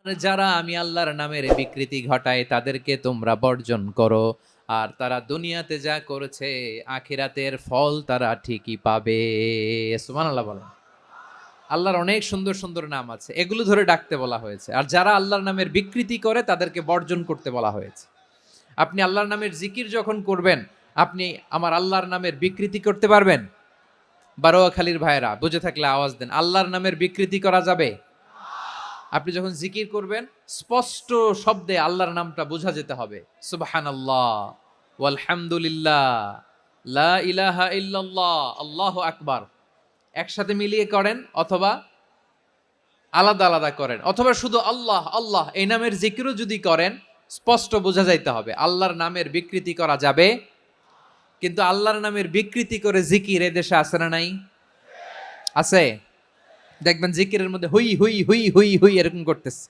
যারা আমি আল্লাহর নামের বিকৃতি ঘটায় তাদেরকে তোমরা বর্জন করো, আর তারা দুনিয়াতে যা করেছে আখিরাতের ফল তারা ঠিকই পাবে। সুবহানাল্লাহ বলেন। আল্লাহর অনেক সুন্দর সুন্দর নাম আছে, এগুলো ধরে ডাকতে বলা হয়েছে। আর যারা আল্লাহর নামের বিকৃতি করে তাদেরকে বর্জন করতে বলা হয়েছে। আপনি আল্লাহর নামের জিকির যখন করবেন, আপনি আমার আল্লাহর নামের বিকৃতি করতে পারবেন? বারোয়াখালীর ভাইয়েরা বুঝে থাকলে আওয়াজ দেন, আল্লাহর নামের বিকৃতি করা যাবে? আপনি যখন জিকির করবেন স্পষ্ট শব্দে আল্লাহর নামটা বোঝা যেতে হবে। সুবহানাল্লাহ, ওয়ালহামদুলিল্লাহ, লা ইলাহা ইল্লাল্লাহ, আল্লাহু আকবার। একসাথে মিলিয়ে করেন অথবা আলাদা আলাদা করেন, অথবা শুধু আল্লাহ আল্লাহ এই নামের জিকিরও যদি করেন স্পষ্ট বোঝা যাইতে হবে। আল্লাহর নামের বিকৃতি করা যাবে, কিন্তু আল্লাহর নামের বিকৃতি করে জিকির এদেশে আছে না নাই? আছে। দেখবেন জিকিরের মধ্যে হুই হুই হুই হুই হুই এরকম করতেছে।